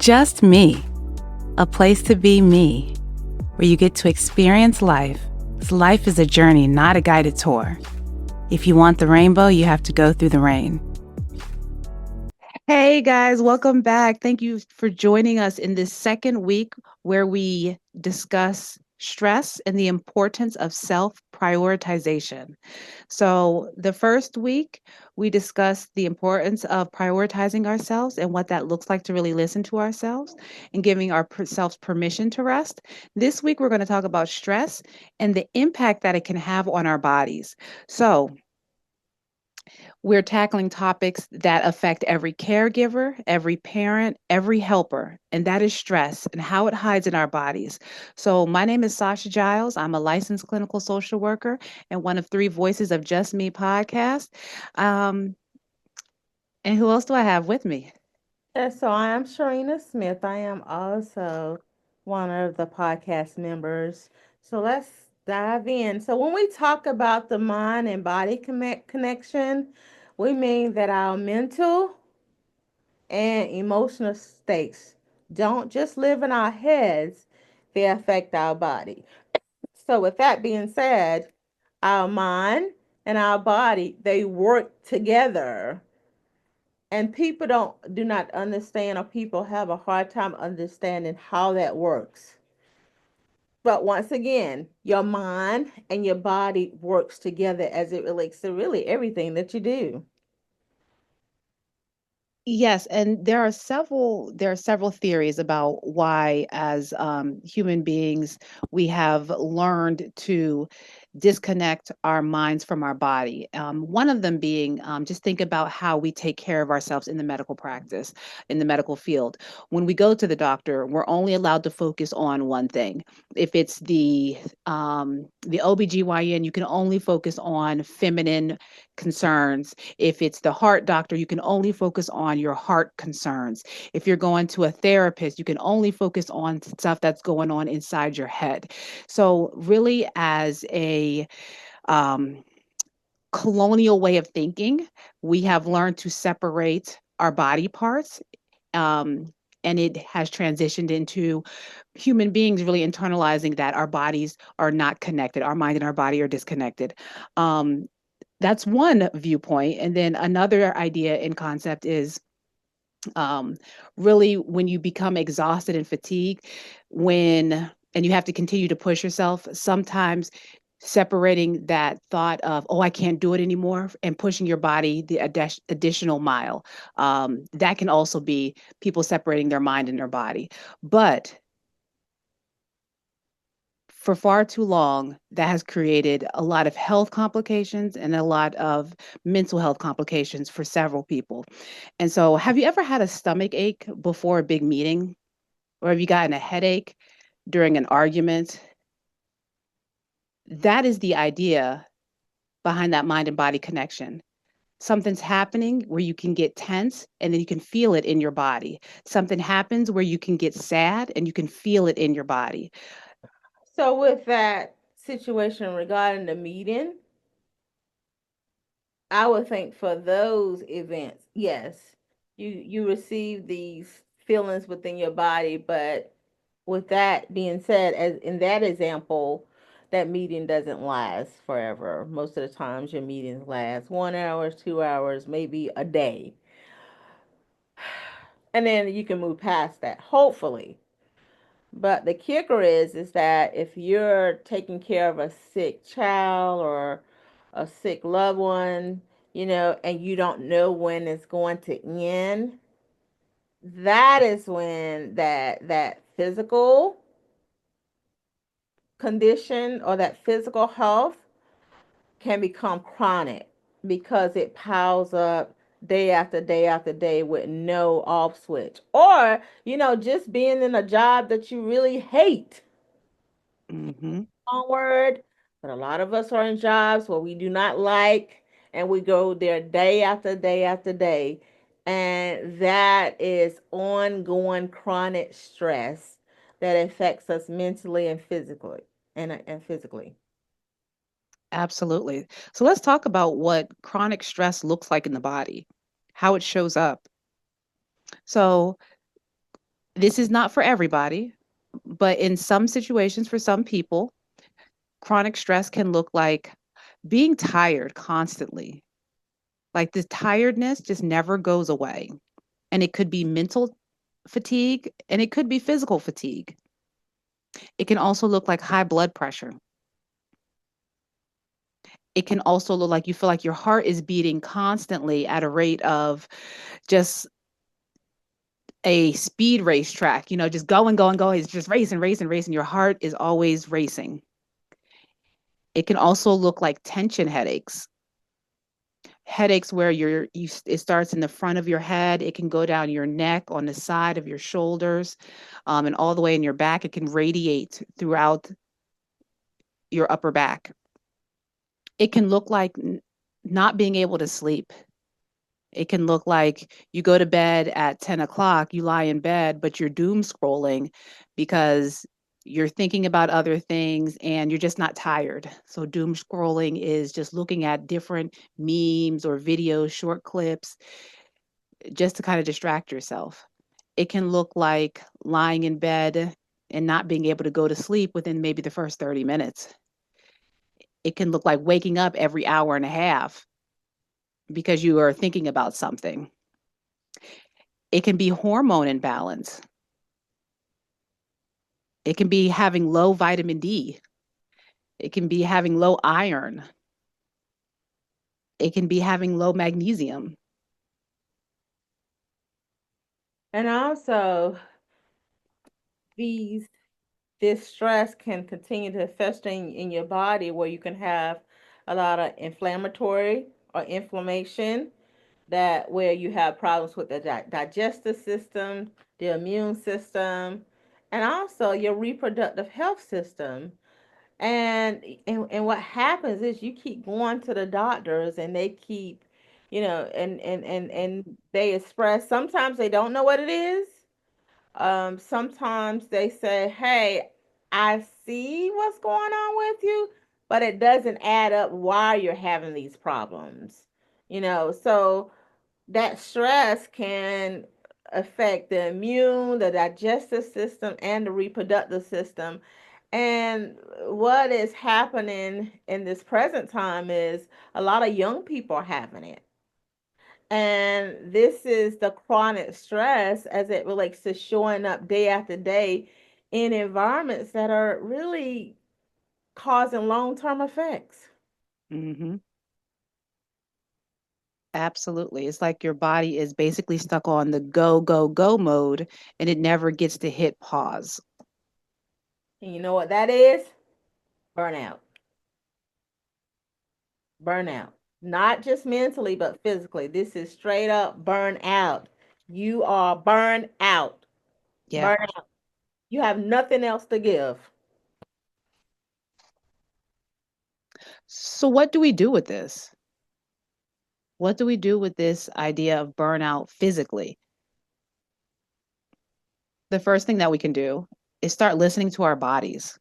Just me, a place to be me, where you get to experience life. 'Cause life is a journey, not a guided tour. If you want the rainbow, you have to go through the rain. Hey guys, welcome back. Thank you for joining us in this second week where we discuss stress and the importance of self prioritization. So, the first week, we discussed the importance of prioritizing ourselves and what that looks like to really listen to ourselves and giving ourselves permission to rest. This week, we're going to talk about stress and the impact that it can have on our bodies. So, we're tackling topics that affect every caregiver, every parent, every helper, and that is stress and how it hides in our bodies. So, my name is Sasha Giles. I'm a licensed clinical social worker and one of three voices of Just Me podcast. Um, and who else do I have with me? So I am Sharina Smith. I am also one of the podcast members. So let's dive in. So when we talk about the mind and body connection, we mean that our mental and emotional states don't just live in our heads, they affect our body. So with that being said, our mind and our body, they work together, and people do not understand, or people have a hard time understanding how that works. But once again, your mind and your body works together as it relates to really everything that you do. Yes, and there are several theories about why, as human beings, we have learned to disconnect our minds from our body. One of them being, just think about how we take care of ourselves in the medical practice, in the medical field. When we go to the doctor, we're only allowed to focus on one thing. If it's the OBGYN, you can only focus on feminine concerns. If it's the heart doctor, you can only focus on your heart concerns. If you're going to a therapist, you can only focus on stuff that's going on inside your head. So, really, as a um, colonial way of thinking, we have learned to separate our body parts. Um, and it has transitioned into human beings really internalizing that our bodies are not connected. Our mind and our body are disconnected. Um, that's one viewpoint. And then another idea and concept is um, really when you become exhausted and fatigued, when and you have to continue to push yourself, sometimes separating that thought of, oh, I can't do it anymore, and pushing your body the additional mile. That can also be people separating their mind and their body. But for far too long, that has created a lot of health complications and a lot of mental health complications for several people. And so, have you ever had a stomach ache before a big meeting? Or have you gotten a headache during an argument? That is the idea behind that mind and body connection. Something's happening where you can get tense and then you can feel it in your body. Something happens where you can get sad and you can feel it in your body. So with that situation regarding the meeting, I would think for those events, yes, you receive these feelings within your body, but with that being said, as in that example, that meeting doesn't last forever. Most of the times your meetings last 1 hour, 2 hours, maybe a day. And then you can move past that, hopefully. But the kicker is that if you're taking care of a sick child or a sick loved one, and you don't know when it's going to end, that is when that physical condition or that physical health can become chronic because it piles up day after day after day with no off switch. Or, just being in a job that you really hate. Hmm. Wrong word, but a lot of us are in jobs where we do not like, and we go there day after day after day. And that is ongoing chronic stress that affects us mentally and physically and physically. Absolutely. So let's talk about what chronic stress looks like in the body, how it shows up. So This is not for everybody, but in some situations, for some people, chronic stress can look like being tired constantly. Like the tiredness just never goes away. And it could be mental fatigue and it could be physical fatigue. It can also look like high blood pressure. It can also look like you feel like your heart is beating constantly at a rate of just a speed race track, just going, going, going. It's just racing, racing, racing. Your heart is always racing. It can also look like tension headaches. Headaches where it starts in the front of your head. It can go down your neck, on the side of your shoulders, and all the way in your back. It can radiate throughout your upper back. It can look like not being able to sleep. It can look like you go to bed at 10 o'clock, you lie in bed, but you're doom scrolling because you're thinking about other things and you're just not tired. So, doom scrolling is just looking at different memes or videos, short clips, just to kind of distract yourself. It can look like lying in bed and not being able to go to sleep within maybe the first 30 minutes. It can look like waking up every hour and a half because you are thinking about something. It can be hormone imbalance. It can be having low vitamin D. It can be having low iron. It can be having low magnesium. And also, these this stress can continue to fester in your body where you can have a lot of inflammatory or inflammation, that where you have problems with the digestive system, the immune system, and also your reproductive health system. And what happens is you keep going to the doctors and they keep, and they express, sometimes they don't know what it is. Sometimes they say, "Hey, I see what's going on with you, but it doesn't add up why you're having these problems." So that stress can affect the immune, the digestive system, and the reproductive system. And what is happening in this present time is a lot of young people are having it. And this is the chronic stress as it relates to showing up day after day in environments that are really causing long term effects. Hmm. Absolutely. It's like your body is basically stuck on the go, go, go mode and it never gets to hit pause. And you know what that is? Burnout. Burnout. Not just mentally, but physically. This is straight up burnout. You are burned out. Yeah. Burnout. You have nothing else to give. So, what do we do with this? What do we do with this idea of burnout physically? The first thing that we can do is start listening to our bodies.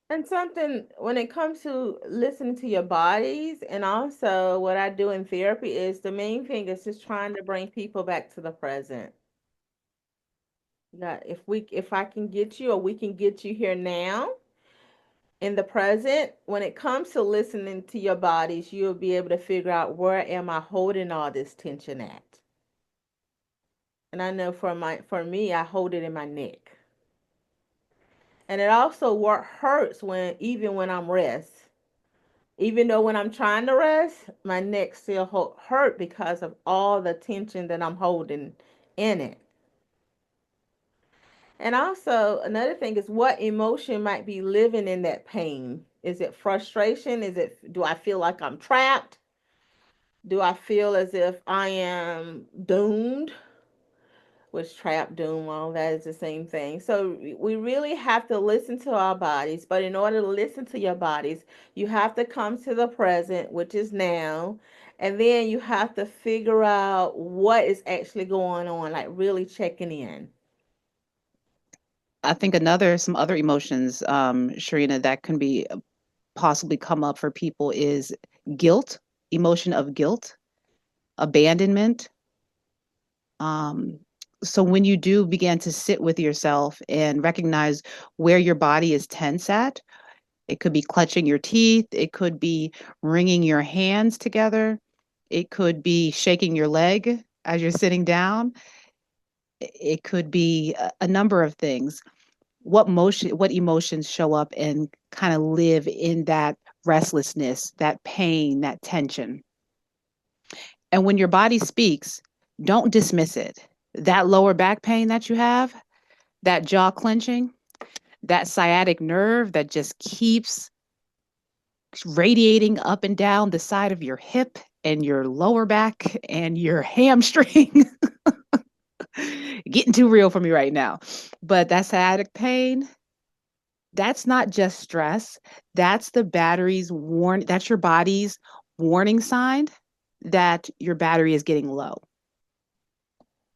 And something when it comes to listening to your bodies, and also what I do in therapy, is the main thing is just trying to bring people back to the present. That if I can get you, or we can get you here now in the present, when it comes to listening to your bodies, you'll be able to figure out, where am I holding all this tension at? And I know for me, I hold it in my neck. And it also what hurts when, even when I'm rest. Even though when I'm trying to rest, my neck still hurt because of all the tension that I'm holding in it. And also, another thing is, what emotion might be living in that pain? Is it frustration? Do I feel like I'm trapped? Do I feel as if I am doomed? Which trap, doom, all that is the same thing. So we really have to listen to our bodies. But in order to listen to your bodies, you have to come to the present, which is now. And then you have to figure out what is actually going on, like really checking in. I think some other emotions, Sharina, that can be possibly come up for people is guilt, emotion of guilt, abandonment, um, So when you do begin to sit with yourself and recognize where your body is tense at, it could be clutching your teeth, it could be wringing your hands together, it could be shaking your leg as you're sitting down, it could be a number of things. What emotions show up and kind of live in that restlessness, that pain, that tension. And when your body speaks, don't dismiss it. That lower back pain that you have, that jaw clenching, that sciatic nerve that just keeps radiating up and down the side of your hip and your lower back and your hamstring. Getting too real for me right now. But that sciatic pain, that's not just stress. That's the battery's that's your body's warning sign that your battery is getting low.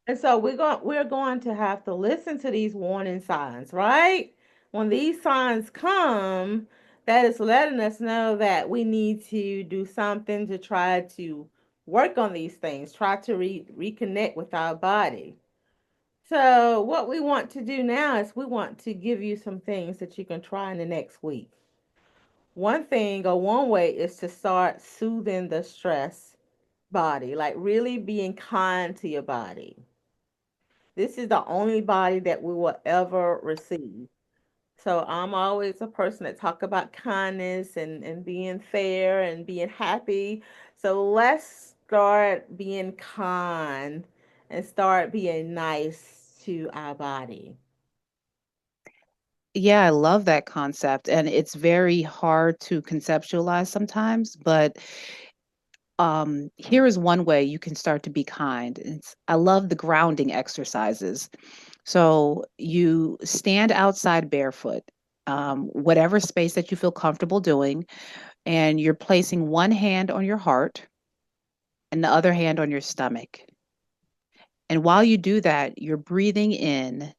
And so we're going to have to listen to these warning signs, right? When these signs come, that is letting us know that we need to do something to try to work on these things, try to reconnect with our body. So what we want to do now is we want to give you some things that you can try in the next week. One thing or one way is to start soothing the stress body, like really being kind to your body. This is the only body that we will ever receive. So I'm always a person that talk about kindness and being fair and being happy. So let's start being kind and start being nice to our body. Yeah, I love that concept. And it's very hard to conceptualize sometimes, but here is one way you can start to be kind. I love the grounding exercises. So you stand outside barefoot, whatever space that you feel comfortable doing, and you're placing one hand on your heart and the other hand on your stomach. And while you do that, you're breathing in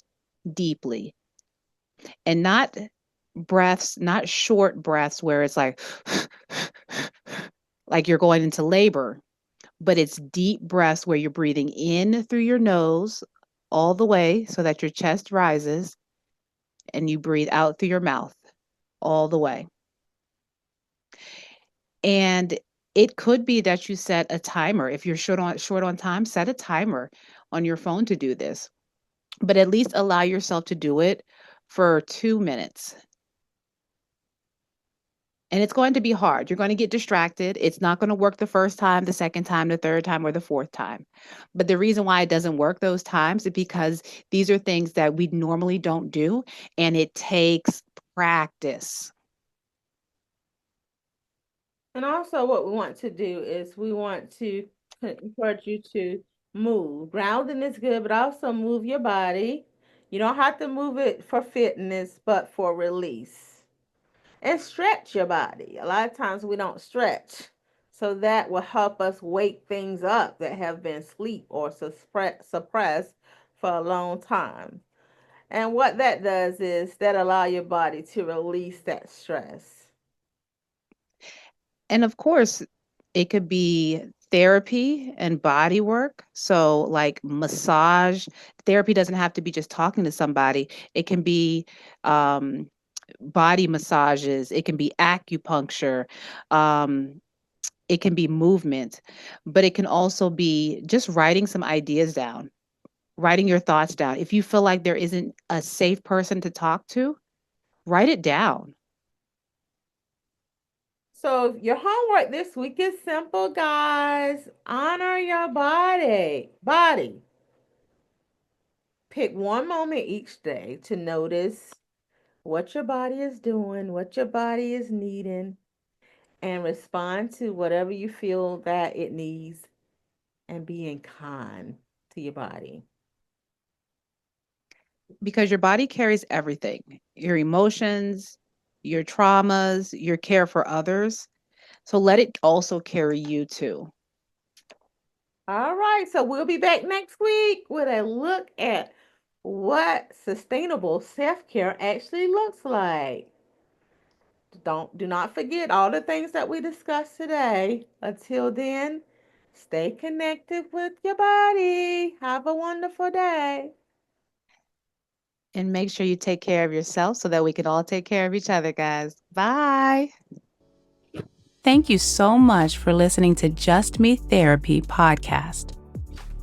deeply and not breaths, not short breaths where it's like you're going into labor, but it's deep breaths where you're breathing in through your nose all the way so that your chest rises and you breathe out through your mouth all the way. And it could be that you set a timer. If you're short on time, set a timer on your phone to do this. But at least allow yourself to do it for 2 minutes. And it's going to be hard. You're going to get distracted. It's not going to work the first time, the second time, the third time, or the fourth time. But the reason why it doesn't work those times is because these are things that we normally don't do, and it takes practice. And also, what we want to do is we want to encourage you to move. Grounding is good, but also move your body. You don't have to move it for fitness, but for release. And stretch your body. A lot of times we don't stretch. So that will help us wake things up that have been sleep or suppressed for a long time. And what that does is that allow your body to release that stress. And of course, it could be therapy and body work. So, like massage therapy doesn't have to be just talking to somebody, it can be um, body massages, it can be acupuncture. It can be movement, but it can also be just writing some ideas down, writing your thoughts down. If you feel like there isn't a safe person to talk to, write it down. So your homework this week is simple, guys. Honor your body. Body. Pick one moment each day to notice what your body is doing, what your body is needing, and respond to whatever you feel that it needs and being kind to your body. Because your body carries everything, your emotions, your traumas, your care for others. So let it also carry you too. All right, so we'll be back next week with a look at what sustainable self-care actually looks like. Do not forget all the things that we discussed today. Until then, Stay connected with your body. Have a wonderful day. And make sure you take care of yourself so that we can all take care of each other, guys. Bye. Thank you so much for listening to Just Me Therapy podcast.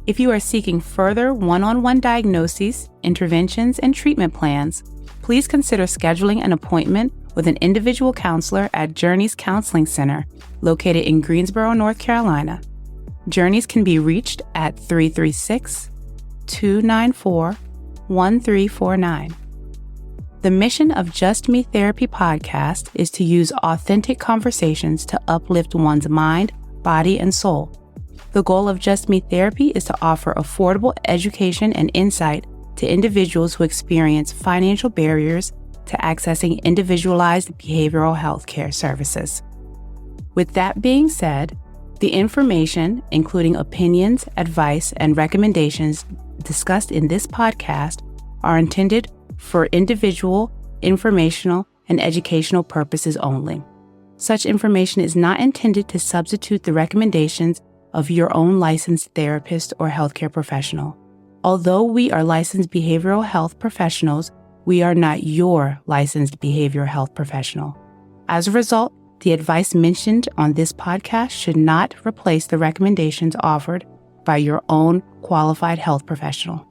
If you are seeking further one-on-one diagnoses, interventions, and treatment plans, please consider scheduling an appointment with an individual counselor at Journeys Counseling Center, located in Greensboro, North Carolina. Journeys can be reached at 336-294-1349. The mission of Just Me Therapy podcast is to use authentic conversations to uplift one's mind, body, and soul. The goal of Just Me Therapy is to offer affordable education and insight to individuals who experience financial barriers to accessing individualized behavioral health care services. With that being said, the information, including opinions, advice, and recommendations discussed in this podcast, are intended for individual, informational, and educational purposes only. Such information is not intended to substitute the recommendations of your own licensed therapist or healthcare professional. Although we are licensed behavioral health professionals, we are not your licensed behavioral health professional. As a result, the advice mentioned on this podcast should not replace the recommendations offered by your own qualified health professional.